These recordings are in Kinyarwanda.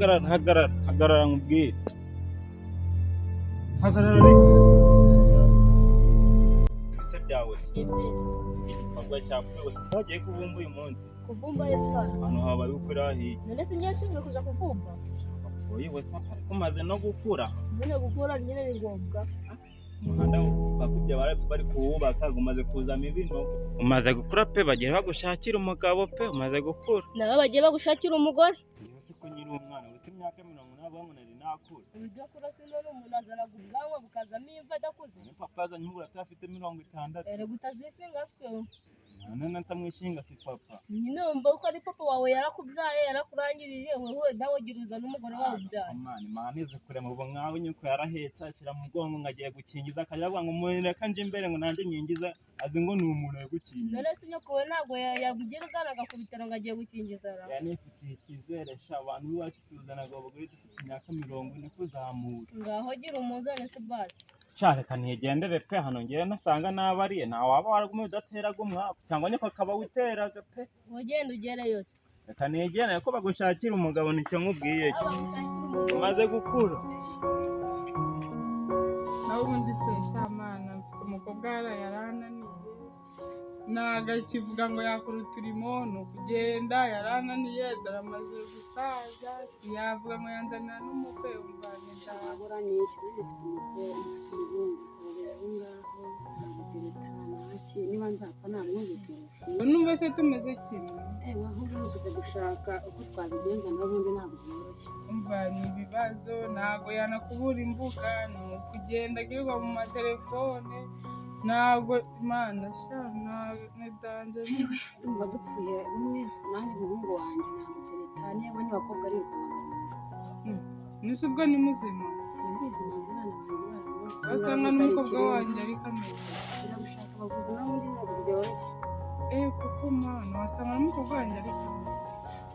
hagarara nkubwire. Hagarara reka. Ibite byawe. Igikorwa cyawe wagiye kubumba uyu munsi. Kubumba yesana. Hano habaye ukuri ahiye. None se nyashizwe kuja kubumba. Oye wese kumaze no gukura. None gukura nyine ni ngombwa. Umuhanda bakubye bari kuwubaka umaze kuzamo ibintu. Umaze gukura pe bagiye bagushakira umugabo pe umaze gukura. Nabo bagiye bagushakira umugore. Yose ko nyiri umwana ufite imyaka 40 nari nakura. Ibyo kura sinone umuntu azaraga ubwanwa bukazamo imva adakuze. Ni papa azanye umugore afite 60. Ere gutazisinga swe. None ntamwishinga si papa. Nyine umva uko ari papa wawe yarakubyaye yarakurangirije wewe nawe giruza n'umugore wawe ubyaye. Imana ize kurema ubu nkawe nyuko yarahetse ashyira mu bwonko ngagiye gukingiza akavuga ngo umuntu kanje imbere ngo nanje nyingiza azi ngo ni umuntu yagukingiza. None se nyokowe ntabwo yagugira ugana agakubitira ngo agiye gukingiza ra. Yani ifitiye icyizere sha abantu bacu tuzanaga abagore dufite imyaka 40 kuzamura. Ngaho gira umuzane se basi. Reka ntigendere pe hano ngewe nasanga nabariye nta waba waragumye udateraga umwaku cyangwa niko kaba witeraga pe ugenda ugere yose. Reka ntigendere ko bagushakira umugabo nicyo nkubwiye umaze gukura. nawe ubundi se shamana mfite umukobwa yarananiye ntago akivuga ngo yakora uturimo ni ukugenda yarananiye dore amaze gusaza yavuga ngo yanzanira n'umukwe umva ntabura ni ikibazo niba nzapfa namwuzukira numva se tumeze kimwe ahubwo ni ukujya gushaka uko twabigenza n'ubundi ntabwo byoroshye umva ni ibibazo ntabwo yanakubura imbuga ni ukugenda agirirwa mu matelefone ntabwo imana sha ntange ndumva dupfuye umwe nanjye umuhungu wanjye namutereta niba n'abakobwa ari nise ubwo ni muzima simbizi umwana wanjye wasanga n'umukobwa wanjye ari kameze gushaka abavuzi n'ubundi ntabwo byoroshye kuko mana wasanga n'umukobwa wanjye ari kameze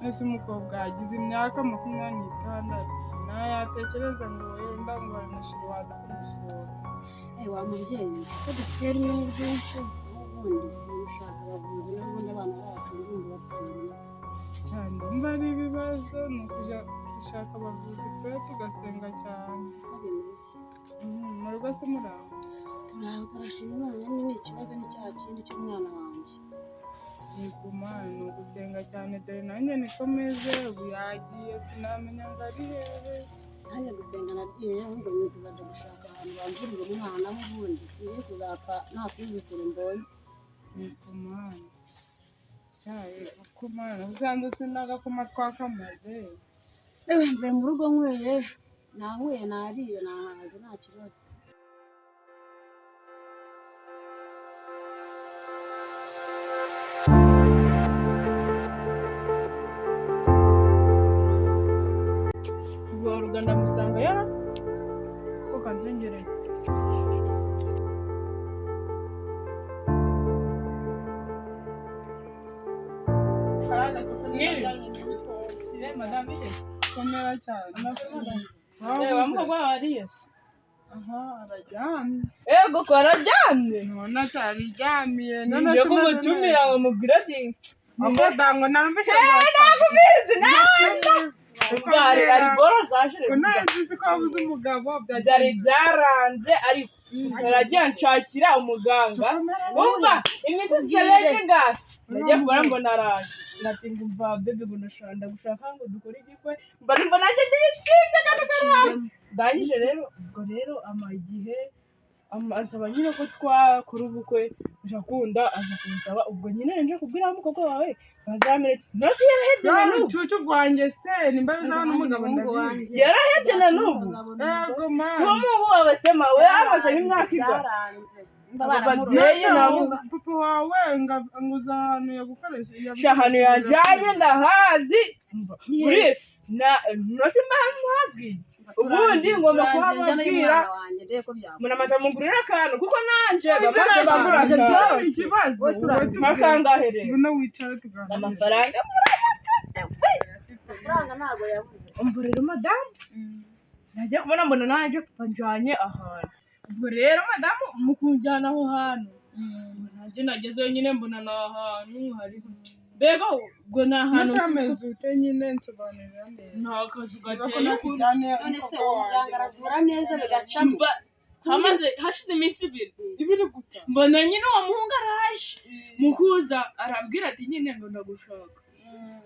nese umukobwa yagize imyaka 26 nayatekereza ngo wenda ngo aranashira waza kumusura wa mubyeyi ko dupfuye rimwe n'ubwinshi n'ubundi gushaka abavuzi n'ubundi abana bacu n'ubundi bapfuye cyane mba ari ibibazo ni ukujya gushaka abavuzi twe tugasenga cyane uko bimeze mu rugo se muraho turaho turashima Imana nyine ikibazo ni cya kindi cy'umwana wanjye yego mana ni ugusenga cyane dore nanjye niko meze ubu yagiye sinamenya ngo ari hehe nanjye gusenga nagiye ahubwo ni ukuzajya gushaka ahantu bamvurira umwana w'ubundi singiye kuzapfa nta kuzukura mbonye yego mana cyaye kuko mana uzandutse n'agakoma twakamaze mvuye mu rugo nyweye nanyweye nariye nahaze nta kibazo Ruganda musanga yara ko kanzengereye komera cyane Mukobwa wariye. araryamye Ego ko araryamye. none atariryamiye Nje kumutumira ngo mubwire ati akodango narumvise nakubizi nawe. Bari ari bora zashire. kunazi ko wabuze umugabo Byari byaranze ariko aragiye nshakira umuganga. Umva imiti zireke ngaho. Nagiye kubara ngo naraje. Nati ngumva bebe ngo nashanda gushaka ngo dukore igikwe. Mba naje ndishimye kandi karamba. Ndangije rero ubwo rero amagihe ansaba nyine ko twakora ubukwe nshakunda aza kunsaba ubwo nyine nje kubwira umukobwa wawe bazamere nasi yarahebye na n'ubu cucu rwanjye se nimba bizaba n'umugabo ndabizi yarahebye na n'ubu yego mana uwo mubu wawe sema we amaze imyaka igwa ababyeyi nabo papa wawe nguza ahantu yagukoresha ahantu yajyanye ndahazi kuri nasi mpamwabwiye ubundi ngomba kuhababwira munamaze mugurira akantu kuko nanje bamaze bagura ikibazo makangahe rero ngwino wicare tuganire amafaranga ntabwo yabuze umburiro madamu najya kubona mbona naje kupanjanye ahantu ubwo rero madamu mukunjyana aho hantu nanjye nagezeyo nyine mbona ni ahantu hariho mbega ubwo ni ahantu n'akameze ute nyine nsobanurira neza nta kazu ko gateye nakijyane none se umuganga aravura neza bigacamo hashize iminsi ibiri gusa mbona nyine uwo muhungu araje mukuza arambwira ati nyine ngo ndagushaka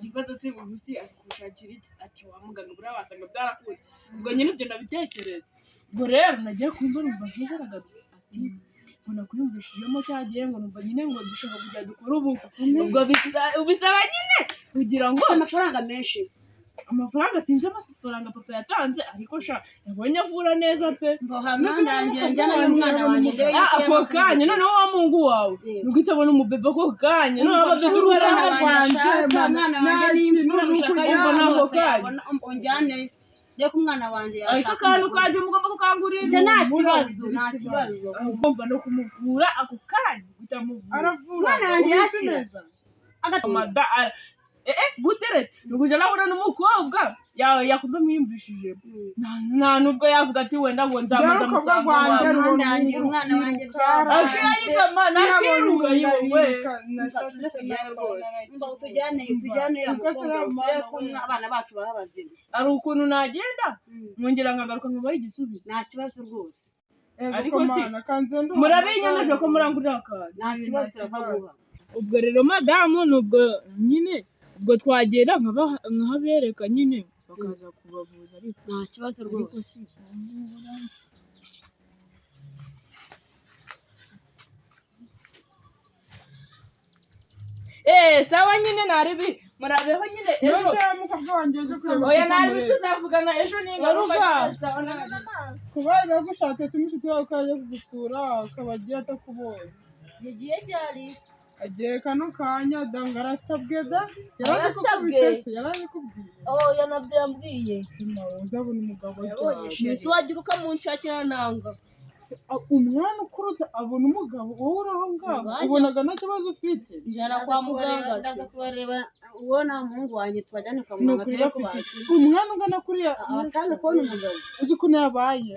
ikibazo se ubu si ari kugushakira iki ati wa muganga buriya wasanga byarakuze ubwo nyine ibyo nabitekereza ubwo rero nagiye kumva numva nk'ijaragadutse ati ngo nakwiyumvishijemo cyagiye ngo numva nyine ngo dushaka kujya dukora ubukwe ubwo bisaba nyine kugira ngo amafaranga menshi amafaranga sinzi amafaranga papa yatanze ariko sha yabonye avura neza pe ngo hamwe nanjye njyana y'umwana wanjye ako kanya noneho wa mungu wawe nuguhita abona umubebe ako kanya noneho ababebe urwara rwanje umwana wanjye n'imfura nushaka y'ako kanya unjyane reka umwana wanjye ariko akantu kanje mugomba kukangurira nta kibazo ugomba no kumuvura ako kanya utamuvura aravura umwana wanjye yakira agatuma guteretse nukuja nabona n'umukobwa yakumva mwiyumvishije nta nubwo yavuga ati wenda ngo nzamaza amafaranga wawe umwana wanjye akayikama nakiruka yiwe tujyane abana bacu baba bazima ari ukuntu nagenda mwongera nkagaruka nkabaho igisubizo nta kibazo rwose ariko si murabinyemeje ko murangurira akantu nta kibazo turakaguha ubwo rero madamu nubwo nyine ubwo twagenda nkahabereka nyine bakaza kubavuza ariko nta kibazo rwose sawa nyine naribi murabeho nyine ejo oya naribi tuzavugana ejo n'ingaruka kubera bagushatse simushiti wawe ko yaje kugusura akaba agiye atakubonye yagiye ryari agiye kano kanya danga arasabwe da yarabikubwiye yanabyo yambwiye uzabona umugabo ese wagira ukamunshakira nanga umwana ukuruta abona umugabo wowe uri aho ngaho ubonaga nta kibazo ufite njyana kwa muganga ndaza kubareba uwo nta muhungu wanjye twajyane kwa muganga turebe ko bakira umwana ungana kuriya abatanze kubona umugabo uzi ukuntu yabaye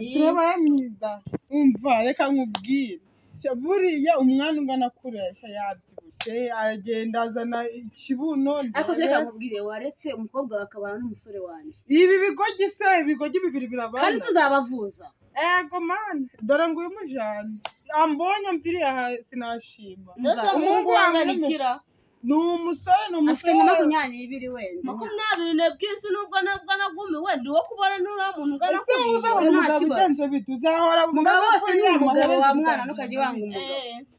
mwiza umva reka nkubwire buriya umwana ungana kuriya yabyibushye agenda azana ikibuno ariko reka nkubwire waretse umukobwa akabana n'umusore wanjye ibi bigogi bibiri birabana kandi tuzabavuza ego mani dore ngo uyu mujyane ambonye mviriye aha sinashima umuhungu wanganikira ni umusore afite nka 22 wenda 22 nubwo nagumiwe ndi wo kubona n'uriya muntu ungana kuriya nta kibazo uzahora umugabo wose ni umugabo wa mwana ntukajya wanga umugabo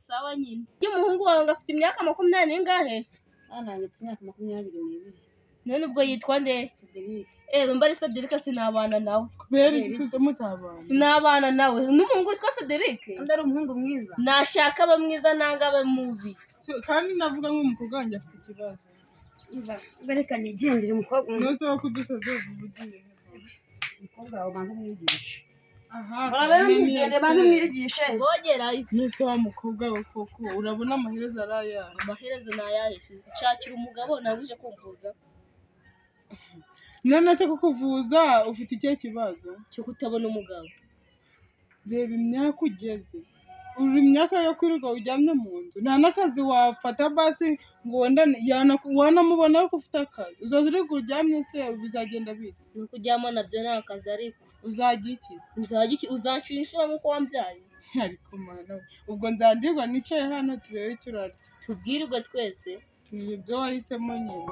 sawa nyine y'umuhungu wawe ngafite imyaka 20 n'ingahe nanjye imyaka 22 none ubwo yitwa nde Cedric mbari Cedric sinabana nawe kubera iki mutabana sinabana nawe n'umuhungu witwa Cedric undi ari umuhungu mwiza nashaka abe mwiza nanga abe mubi kandi navuga nk'umukobwa wanjye afite ikibazo bereka nigendere umukobwa nose wo kudusoza uvugiye umukobwa wawe bantu mwigisha bantu mwigishe ngogerayo nose wa mukobwa we koko urabona amaherezo arayahe amaherezo nayahe nshakira umugabo nabuje kumvuza none se kukuvuza ufite ikihe kibazo cyo kutabona umugabo reba imyaka ugeze uri imyaka yo kwirirwa ujyamye mu nzu nta n'akazi wafata basi ngo wanamubona ariko ufite akazi uzaza uri kuryamye se bizagenda bite ni ukuryama nabyo ni akazi ariko uzajya iki uzanshinshira nk'uko wambyaye ariko mana ubwo nzandirwa nicaye hano turebe icyo urarya tubwirirwe twese ibi byo wahisemo nyine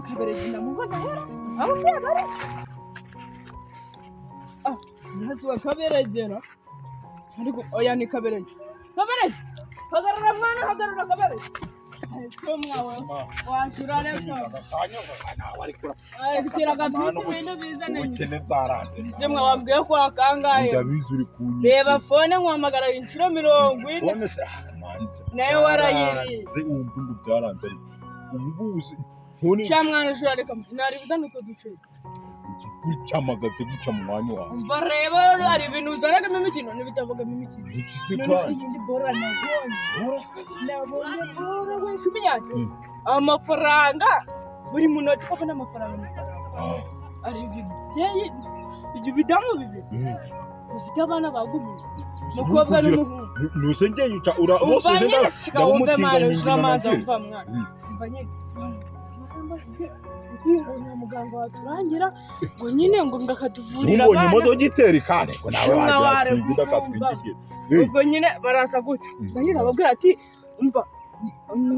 Kaberegi namubona hera aho cyabare ntazuba kaberegera ariko oya ni kaberegi hagarara mwana hagarara kaberegi cyo mwawe wajura reka kira gatatu ibintu bizana ubukene bwaranze ise mwabwiye ko akangaye ndabizi uri kunywa reba fone nkwamagara inshuro 40 fone se manze nayo warayiri wumva ngo byaranze ariko ububuzi Shamwana shurareka nari bidanuko duce gucamagaze guca mu mwanya wawe umva reba ari ibintu uzaragamo imikino n'ibitavugamo imikino iyindi bora nabonye bora we shumi yake amafaranga buri munoti koko n'amafaranga ari bibyeyi ibyo bidamu bibiri ufite abana bagumiye umukobwa n'umuhungu nuse ngeye uca bose umva nyine ugenda shika wumve mwana ushira amazi umva mwana umva nyine ngo nta muganga waturangira ngo nyine ngo ngakatuvurira abana imodoka itera kandi ngo nawe wagira katwigije ubwo nyine barasa gutya nyine ababwira ati umva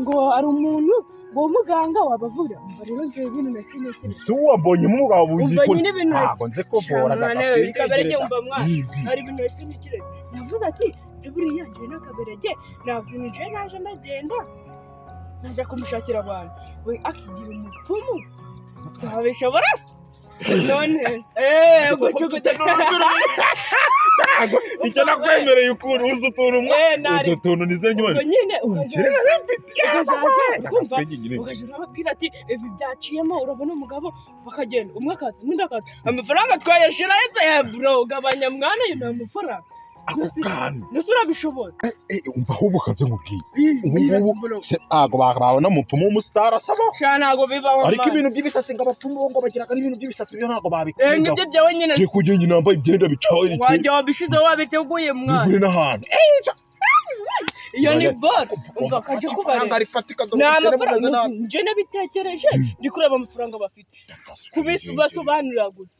ngo ari umuntu ngo muganga wabavura umva rero ngiye ibintu nasinekere si wabonye umugabo buzi umva nyine ibintu ntabwo nze ko bora kaberege umva mwana ari ibintu nasinekere navuze ati buriya nje n'akaberege navunije naje ndagenda najya kumushakira abantu we akigira umupfumu zabishobora none icyo nakwemereye ukuntu uzi utuntu utwo tuntu nize nyone nyine ukajya urababwira ati ibi byaciyemo urabona umugabo bakagenda umwe akaza n'undi akaza amafaranga twayashira ese bro ugabanya mwana yo nta mafaranga ako kantu ndetse urabishobora umva ahubwo ukaze nkubwiye ubu ntabwo babona umupfumu w'umusitari asaba ntabwo bibaho ariko ibintu by'ibisatsi ngo abapfumu ngo bagiraga n'ibintu by'ibisatsi byo ntabwo babikunda nibyo byawe nyine ngiye kujya nyine nambaye imyenda bicaye wajya wabishizeho wabiteguye mwana bigure n'ahantu iyo ni boro umva akajya kubareba ni amafaranga njye nabitekereje ndi kureba amafaranga bafite kubibasobanurira gusa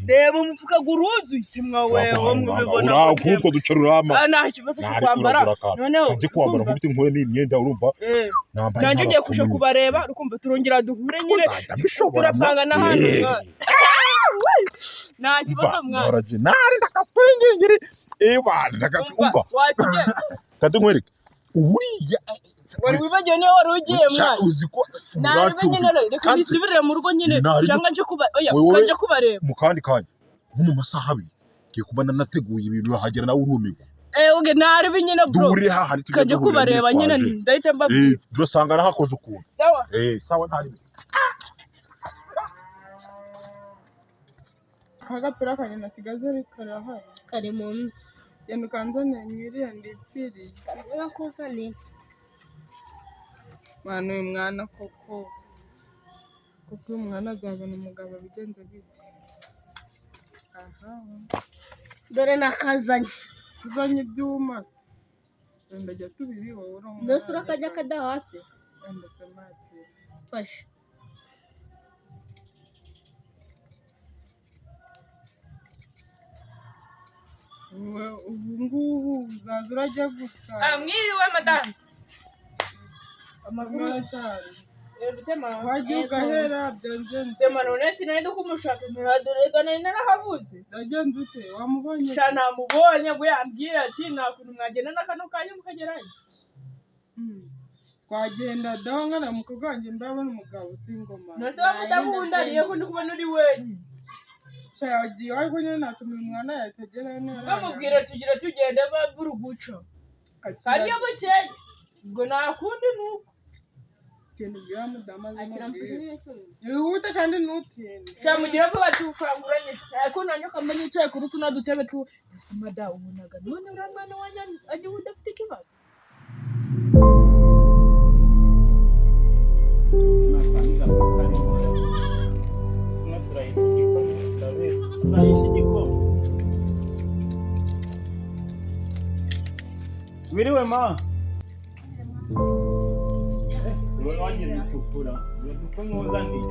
reba umufuka guruzuye si mwawe wo mubibona nk'utwo duce rurama nta kibazo cyo kwambara noneho njye kwambara nk'ufite inkore n'imyenda urumva nanjye ugiye kuja kubareba ukumva turongera duhure nyine turapanga n'ahandi mwana nta kibazo mwana nari ndakaswingingiri ebana ndakasumva kati nkwereke uburiya wari wibagiwe niyo wari ugiye mwana uzi ko nari nyine reka nisubirire mu rugo nyine cyangwa nje ukajya kubareba mu kandi kanya nko mu masaha abiri ngiye kuba nanateguye ibintu urahagera nawe urumirwa uge nari nyine bro duri hahari tukajya kubareba nyine ndahita mbabwira turasanga arahakoze ukuntu sawa sawa ntari akagapira kanjye nasigaze karahari kari mu nzu genda ukanzanire mwiriya ndipfiriye nakuzaniye mwana uyu mwana koko uyu mwana azabona umugabo abigenza bite aha dore nakazanye uzanye ibyuma se ndajya tubiri wowe uri umwana ndetse urakajya kada hasi wenda se mati fashe ubu ngubu uzaza urajya gusa mwiriwe madamu amaguru cyane wajya ugahera byangenze sema none sinari kumushaka ntiradorega nari narahabuze byagenze ute wamubonye sha namubonye ngo yambwira ati nta kuntu mwagenda n'akano kanya mukagerayo twagenda daho nkana umukobwa wanjye ndabona umugabo singoma nose wamudabundariye ko ndi kubona uri wenyine yagiye ariko nyine natuma umwana yatagerayo neza bamubwira tugira tugende bavura guca hariyo bukeye ubwo nta kundi nuko ikintu bwira mudamu akira mpuzaniye wihute kandi ntutinde sha mugira ko batufanguranye ariko nanjye kamba nicaye kuri tuno dutebe tu mada ubonaga none uriya mwana wanjye agiye udafite ikibazo Wiriwe ma. Wewe wangize itukura. Uko mwuzani.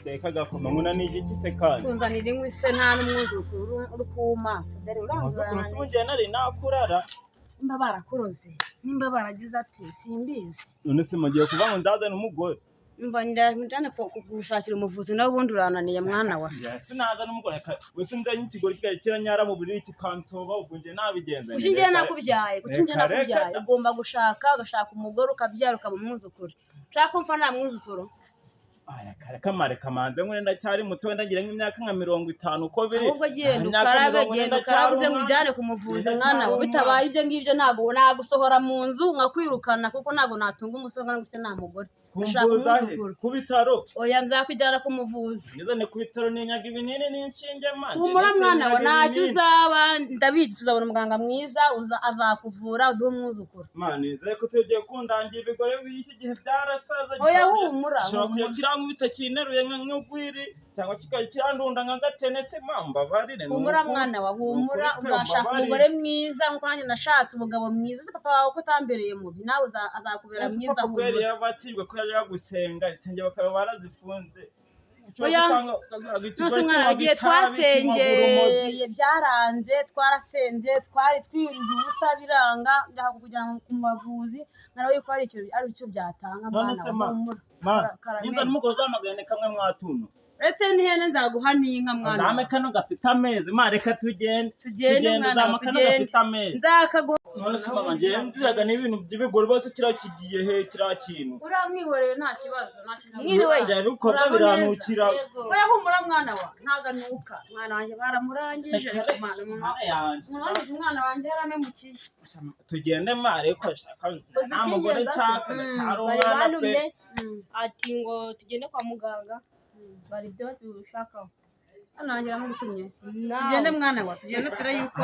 Tekaga kuma muna niji kisekana. kunzanira inkwi se nta n'umwuzukuru uri kuwumaso dore uranzana Kunje nari nakurara. nimba barakuroze nimba baragize ati simbizi None se mugiye kuva ngo ndazana umugore. mba ndajane kugushakira umuvuzi nawe ubundi urananiye mwana wa Sinaza n'umugore wese nzanye ikigori kiranyara mu buriri kikansoba ubunje nabigenza. Kuki nakubyaye ugomba gushaka ugashaka umugore ukabyara ukaba umwuzukuru ushaka umfa nta mwuzukuru Aya kare kamare kamanze ngo ndacyari muto ndagira nk'imyaka nka 50 uko biri. ahubwo genda ukarabuze ngo ujyane kumuvuza mwana we bitabaye ibyo ngibyo ntago nagusohora mu nzu nkakwirukana kuko ntago natunga umusore ngo se nta mugore kumvuza he ku bitaro oya nzakujyana kumuvuza ngeze ku bitaro ninyaga ibinini n'inshinge manje humura mwana wa ntacyo uzaba ndabizi tuzabona umuganga mwiza azakuvura uduhe umwuzukuru mani nizeye ko tugiye kundangira ibigore w'iki gihe byarasaza oya humura shobora kirango bitakineruye nk'ugwiri cyangwa kikaje kirandunda nka gatene se mamba barire humura mwana wa humura uzashaka umugore mwiza nkuko nanjye nashatse umugabo mwiza papa wawe ko utambereye mubi nawe azakubera mwiza humura kubera yabatijwe ko yaje gusenga cyangwa bakaba barazifunze oya igihe twasengeye byaranze twarasenze twari twirinde ubusa biranga ndashaka kujyana ku mavuzi narawe yuko ari icyo byatanga mwana wa humura niba n'umugozi w'amagane kamwe mwatuno ese n'ihene nzaguha n'inka mwana zame kano gafite amezi reka tugende mwana wa tugende nzakaguha none se mama ngenziraga n'ibintu by'ibigori bose kirakigiye he kintu uramwihoreye nta kibazo mwiriwe bikorwa biranukira oya humura mwana wa ntago anuka mwana wanjye baramurangije umwana wanjye yaramemukiye tugende ariko nta mugore nshaka ari umwana pe ati ngo tugende kwa muganga bari ibyo dushakaho hano wanjye yamugutumye tugende mwana wa tugende turebe yuko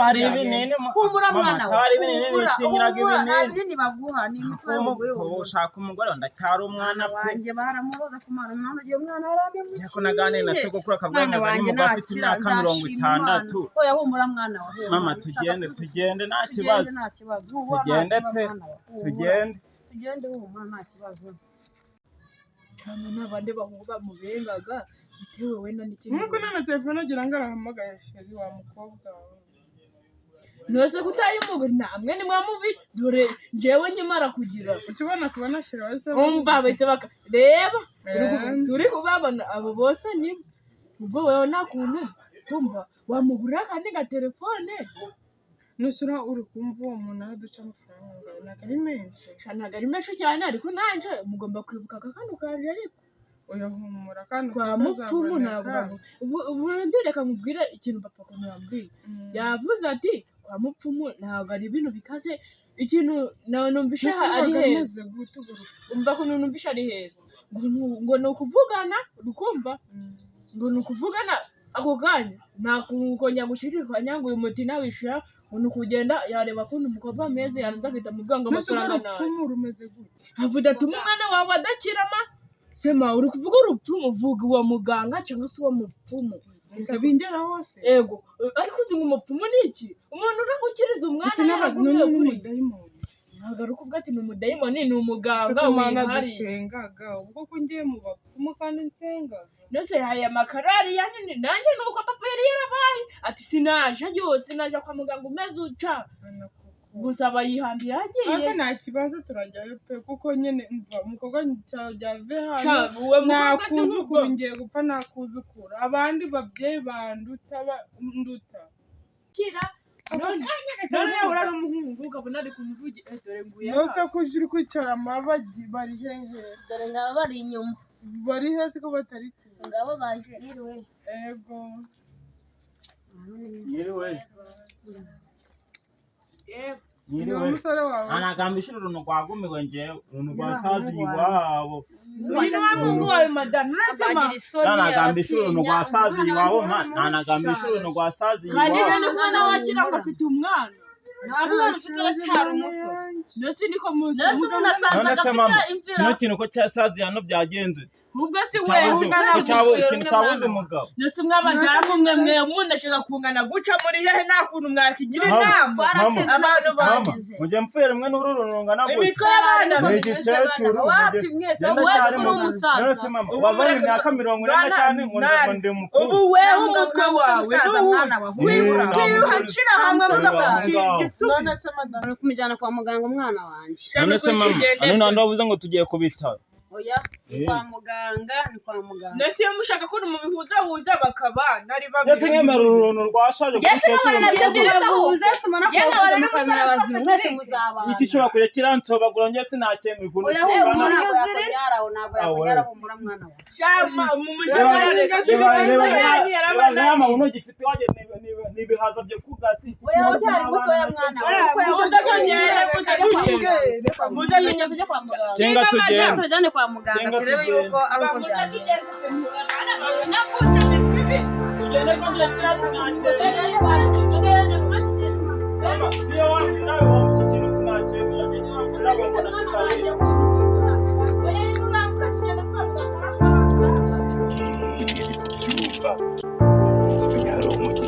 hari ibinini humura mwana wa hari ibinini bitinyiraga ibinini nta binini baguha ni imiti baguha ushaka umugore ndacyari umwana wanjye baramuroza ku mwana umwana ugiye umwana yaramemukiye ariko naganire na sogokuru akavuga ngo nimugabo afite imyaka 60 oya humura mwana wa mama tugende nta kibazo tugende pe tugende humura nta kibazo kandi n'abandi bahungu bamubengaga bitewe wenda n'ikintu nkuko nana telefone agira ngo arahamagaye sheri wa mukobwa nose kutayimugo namwe ni mwamubi dore njewe nyimara kugira ukibona kubona sheri wese umva bese baka reba uri kubabona abo bose ni ubwo wewe nakuntu kumva wamugurira kandi ga telefone nusura uri kumva uwo muntu aduca amafaranga ntabwo ari menshi ntabwo ari menshi cyane ariko nanje mugomba kwibuka kano kanje ariko oya humura kandi kwa mupfumu ntabwo ubu reka nkubwire ikintu papa akuntu yambwiye yavuze ati kwa mupfumu ntabwo ari ibintu bikaze ikintu numvishe ari heza umva ko numvishe ari heza ngo ni ukuvugana urukumva ngo ni ukuvugana ako kanya nakongera gushidikanya ngo uyu muti nawishura umuntu kugenda yareba kundi umukobwa meze yaranza agahita amubwira ngo amafaranga nawe avuga ati umwana wawe adakirama sema uri kuvuga urupfumu uvuga uwo muganga cyangwa se uwo mupfumu bingera hose ego ariko uzi ngo umupfumu ni iki umuntu uri gukiriza umwana ntabwo ari ukuvuga ati ni umudayimoni ni umuganga dusengaga ubwo ko ngiye mu bapfumu kandi nsenga ndetse aya makarari yanjye nanjye nuko papa yari yarabaye ati sinaje yose naje kwa muganga umeze uca gusa bayihambiye yagiye ariko nta kibazo turajyayo pe kuko nyine mva umukobwa cyajyave hano nakuzukuru ngiye gupfa nakuzukura abandi babyeyi banduta kira none urara umuhungu ukabona ari kumuvugira dore nguye nose ko uri kwicara amabagi bari hehe dore ngaba bari inyuma bari hese ko batari ngabo baje yiriwe ego yiriwe ni umusore wawe anagambishira uruntu rwagumiwe njewe uruntu rwasazi iwabo uyu muhungu wawe madamu anagambishira uruntu rwasazi iwabo anagambishira uruntu rwasazi iwabo kandi rero umwana wagira ngo afite umwana ntabwo umwana ufite aracyari umusore ndetse niko muzi none se mama kino kintu ko cyasazi hano byagenze ubwo si wewe ikintu cyabuze umugabo ndetse mwabadamu mwe mundashaka kungana guca muri hehe nta kuntu mwakigira inama abantu bagize mujye mpfere mwe n'ururunga nabwo imikabana ni igikecuru wapi mwese wapi umusaza none mama wabona imyaka 40 cyane ngo ndi mukuru ubu wewe umutwe wawe wihacira hamwe none se madame kumujyana kwa muganga umwana wanjye none se mama none ndavuze ngo tugiye kubitaro oya ni kwa muganga ni kwa muganga ndetse iyo mushaka ko mubihuzahuza bakabana ari ndetse babiri nkemera uruntu rwashaje ndetse n'abana nabyo bihuzahuza tumara kubahuza mukamera bazima mwese muzabana iki gishobora kujya kiransobagura njye sinakemera ukuntu oya humura ntabwo yakubyaraho ntabwo yakubyaraho humura mwana wawe cyama mu mujyi amabuno gifite waje n'ibihaza byo kugati oya ucyari mutoya mwana wawe tujye kwa muganga Cenga tugende tujyane kwa muganga turebe yuko ari uko byagenda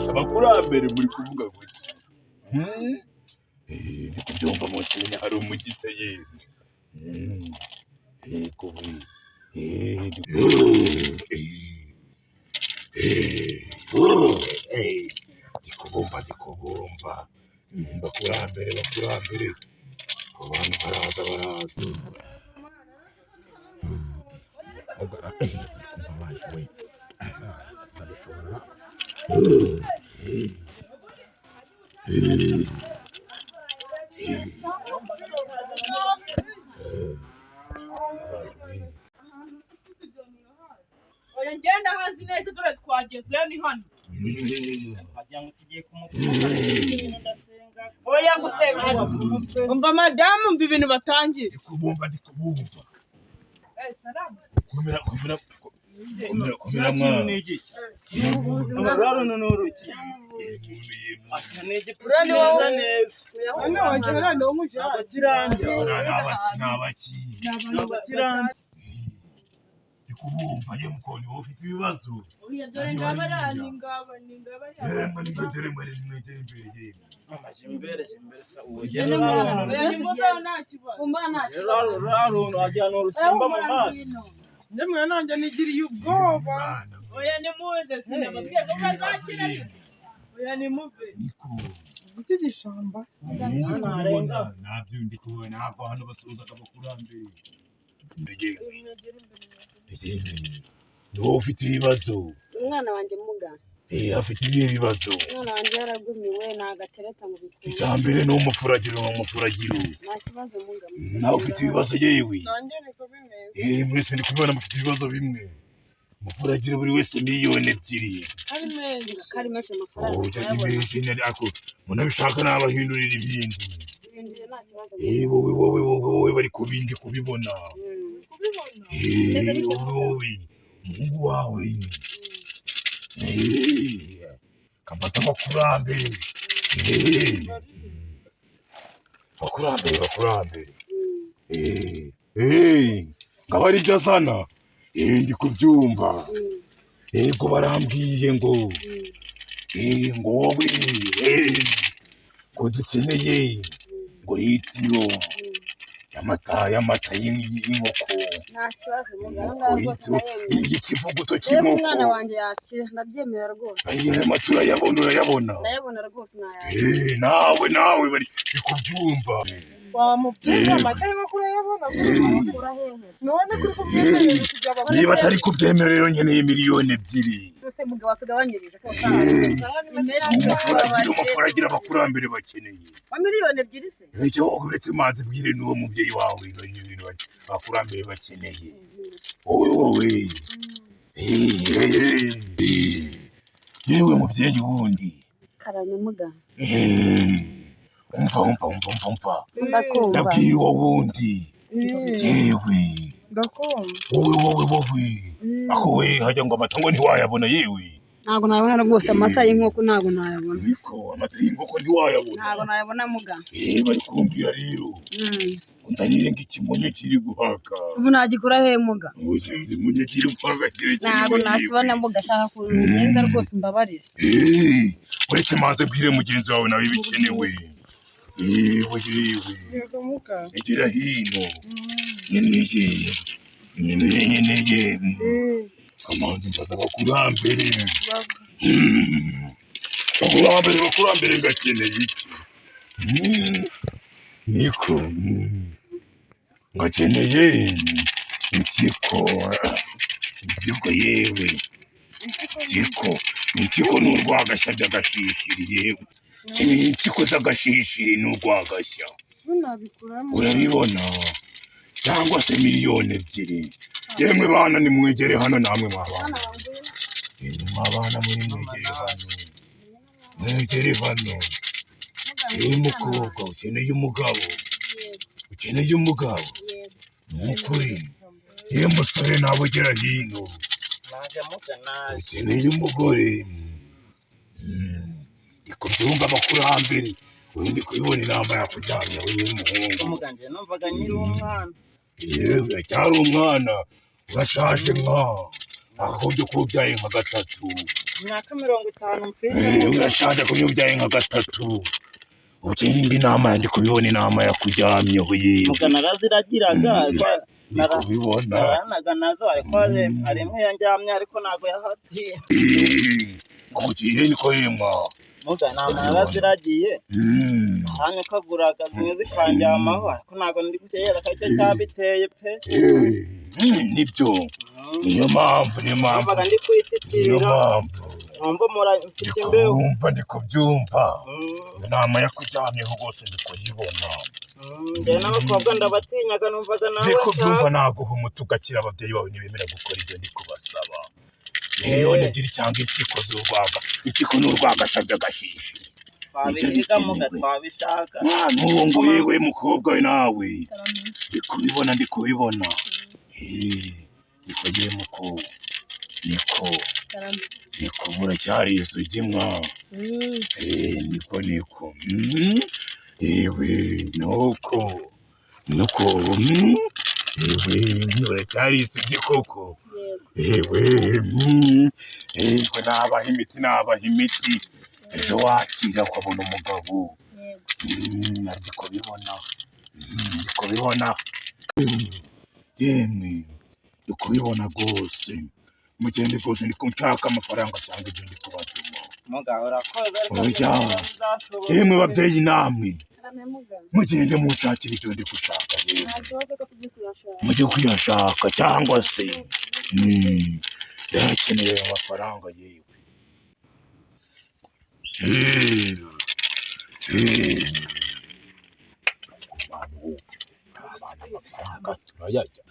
abakurambere muri kuvuga gutya ndi kubyumva munsi hari umugisha yeze ndikubumva bakurambere abantu baraza oya ngenda hazi neza dore twageze ni hano oya gusenga umva madamu umva ibintu batangiye ndikubumva kumera mwana kubumva ye mukoni wowe ufite ibibazo dore ngaba ni ndemwe nanjye nigiriye ubwoba oya ni muze sinababwiye ko bazakira oya ni muve iki gishamba nabyo ndi kubona ntabwo hano basuhuzaga abakurambere ni wowe ufite ibibazo umwana wanjye muga afite ibihe bibazo umwana wanjye yaragumiwe nagatereta mu bikungu icya mbere ni umufuragiro nta kibazo muga nawe ufite ibibazo yewe nanjye niko bimeze mwese ndi kubibona mufite ibibazo bimwe umufuragiro buri wese miliyoni 2 ari menshi kari menshi ujya amafaranga imeshini ako munabishaka nabahindurira ibindi nta kibazo wowe bari kubindi kubibona wowe mungu wawe kabaza abakurambere bakurambere ngaba ari byo azana ndi kubyumva yego barambwiye ngo wowe ngo dukeneye ngo litiro y'amata y'inkoko nta kibazo muga ikivuguto rero cy'inkoko umwana wanjye yakira ndabyemera rwose ayo mata urayabona ndayabona rwose nayakira nawe bari kubyumva wamubwira amata y'inka kurayabona kura hehe none kuri kubyemerera kujya niba atari kubyemera rero nkeneye miliyoni 2 byose mugabo tugabanyirije ko umufuragiro abakurambere bakeneye wa miliyoni 2 se icyo uretse mazi bwire n'uwo mubyeyi wawe ibintu abakurambere bakeneye wowe yewe mubyeyi wundi karame muga umva ndakumva ndabwira uwo wundi yewe ndakumva wowe ako we hajya ngo amata ngo ntiwayabona yewe ntabwo nayabona rwose amata y'inkoko ntabwo nayabona ariko amata y'inkoko ntiwayabona ntabwo nayabona muga bari kumbwira rero unzanire ng'ikimonyo kiri guhaka ubu nagikura hehe muga ubusinzi imonyo kiri guhaka kirekire ntabwo nakibona muga shaka kugenza rwose mbabarire uretse manze bwire mugenzi wawe nawe bikenewe yewe yego muga egera hino nyeneye amanzi mbaza abakurambere bakurambere ngakeneye iki niko ngakeneye impyiko yewe impyiko ni urwagashya by'agashishiri yewe impyiko z'agashishiri ni urwagashya urabibona cyangwa se miliyoni 2 yemwe bana nimwegere hano namwe mwabana muri mwegere hano mukobwa ukeneye umugabo nukuri musore ntabwo ugera hino ukeneye umugore ikubyumva abakurambere uri ndi kubibona inama yakujyanye uri umuhungu umuganje numvaga nyiri umwana yewe cyari umwana urashaje ahubwo ko ubyaye nka 3 imyaka 50 mfite urashaje ko ubyaye nka 3 ukeneye indi nama ndi kubibona inama yakujyamye yewe mugana raziragiraga kubibona naga nazo ariko ari imwe yanjyamye ariko nago yahatiye kugiye niko yemwa mugana naraziragiye hanyuma kaguraga zimwe zikanjyamaho ariko nago ndi gutera kacyo cyabiteye pe nibyo niyo mpamvu mbaga ndi kwititirira numva mfite imbeho ndi kubyumva inama yakujyamyeho rwose ndi kuyibona njye n'abakobwa ndabatinyaga numvaga nawe ndi kubyumva naguha umuti ugakira ababyeyi bawe ntibemera gukora ibyo ndi kubasaba miliyoni 2 cyangwa impyiko n'urwagasha by'agashishi twabihiga twabishaka n'uwo yewe mukobwa we nawe ndi kubibona niko ye mukobwa niko muracyari isugi niko yewe nuko muracyari isugi koko yewe nabaha imiti ejo wakira ukabona umugabo ndi kubibona yemwe ndi kubibona rwose mugende rwose ndi kunshaka amafaranga cyangwa ibyo ndi kubatuma yemwe babyeyi namwe mugende munshakira ibyo ndi gushaka mujye kuyashaka cyangwa se yarakeneye amafaranga yewe amafaranga turayajya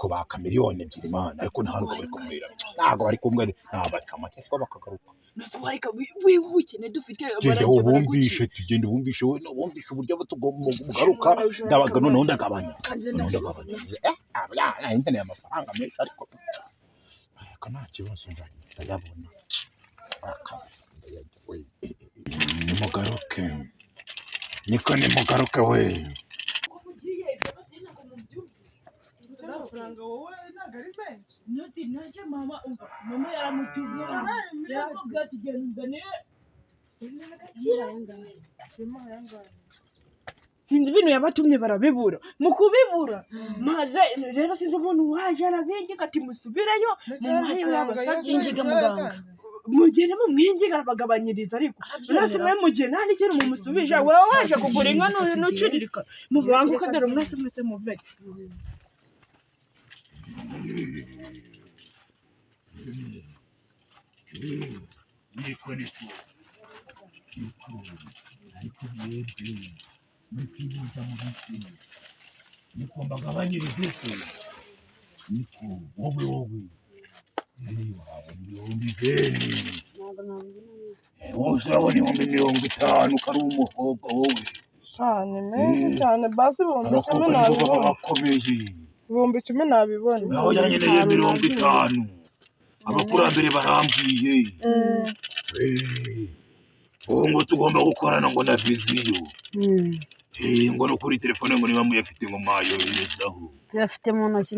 ko baka miliyoni 2 mana ariko ntabwo bari kumwira ntabwo bari kumwe ntabakamake ko bakagaruka genda ubumvishe uburyo tugomba kugaruka ndabaga noneho ndagabanya nkeneye amafaranga menshi ariko nta kibazo ndayabona nimugaruke we amafaranga wowe ntabwo ari menshi ntajya mama yaramutubwira yaramubwira ati genda uzanire sinzi ibintu yabatumye barabibura mu kubibura maze rero sinzi umuntu waje arabingiga ati musubireyo mumuhaye yabasabye muganga mugende mumwingiga bagabanyiriza ariko mwese mwe mugende nta n'ikintu mumusubije wowe waje kugura inka n'uciririka mubanguka dore mwese muvege niko mbagabanyiriza ese niko wowe ibihumbi 20 wose urabona 50 kari umukobwa wowe cyane menshi cyane basi ibihumbi 10 nabibona ibihumbi 10 nabibona aho yanyeneye 50 abakurambere barambwiye ngo tugomba gukorana ngo na viziyo ngo no kuri telefone ngo niba muyafite ngo mwayoherezaho tuyafite mu ntoki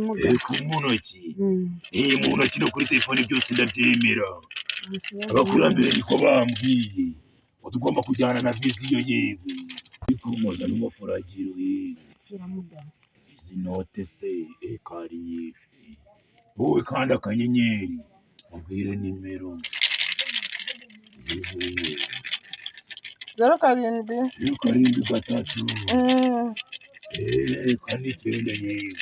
mu ntoki no kuri telefone byose ndabyemera abakurambere niko bambwiye ngo tugomba kujyana na viziyo yewe ikurumoza n'umufuragiro izi note se kari wowe kandi akanyenyeri ubwire nimero 07 7 3 kane icyenda yewe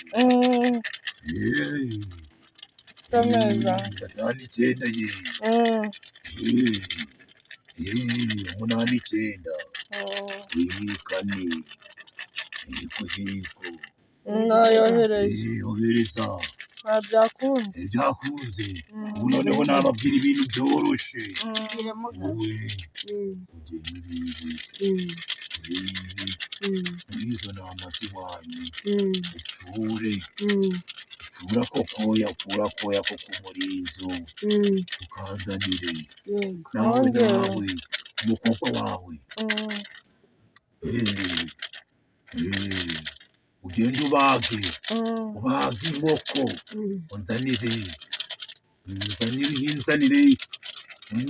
Komeza. gatanu icyenda yewe umunani icyenda kane yego Nayohereje. ohereza Byakunze. byakunze ubu noneho nababwira ibintu byoroshe wowe ugenda muri izo nama z'iwanyu upfure kokoya upfura koya ko ku murizo ukanzanire nawe umukobwa wawe ugende ubage inkoko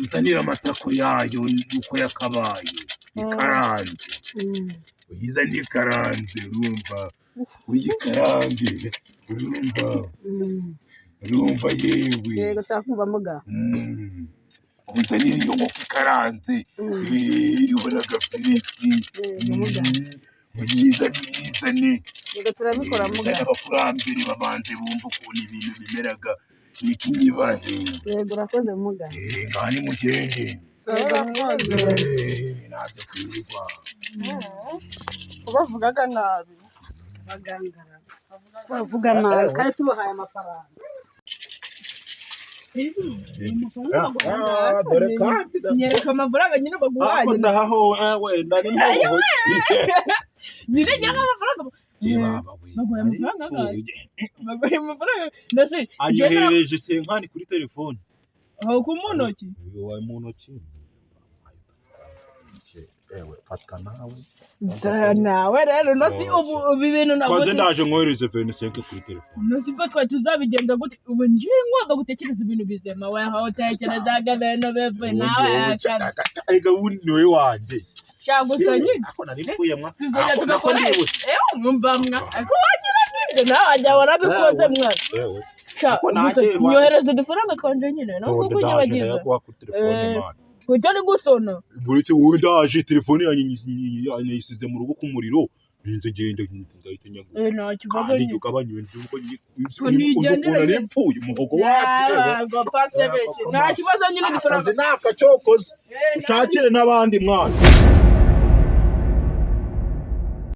unzanire amatako yayo uko yakabaye ikaranze uyizane ikaranze urumva uyikarange urumva yewe yego takumva muga unzanire iyo nkoko ikaranze iriho n'agafiriti uyizane yego turabikora muga abakurambere babanje bumva ukuntu ibintu bimeraga n'ikinyibahe yego urakoze muga ngani mugende Urakoze. ntabyo kwirirwa Bavugaga nabi. bagangara bavuga nabi kandi tubahaye amafaranga dore kandi Nyereka amafaranga nyine baguhaye. ndahaho wenda ni Nyine nyaka amafaranga. Baguhaye amafaranga angahe? Baguhaye amafaranga. Ndase. anyoherereje senkani kuri telefone Aho ku mu ntoki. wawe mu ntoki ewe fatwa nawe Nawe rero nasi ubu ibintu kwanze navuze. ndaje nkohereze 25 kuri telefone Nasi bwo twa tuzabigenza gute ubu ngiye ngomba gutekereza ibintu bizema we aho utekerezaga beno beve nawe akana. ega wundi niwe wanje Shagusa nyine. ako nari mpuye mwa Tuzajya tugakora. Mwumva mwa. Ako wagira nibyo nawe ajya warabikoze mwa. ewe Ako nyohereza udufaranga kanje nyine no kuko nyabagiza. yakuha kuri telefone man Kutari gusona. buretse wowe ndaje telefone yanyisize mu rugo ku muriro ninze genda ndahita nyaguha Nta kibazo kandi nyine. ugabanya ibintu uko nigendera ukuntu nepfuye umuhogo wacu Ngo pase beke. Nta kibazo nyine akazi udufaranga. nakacokoze ushakire n'abandi mwana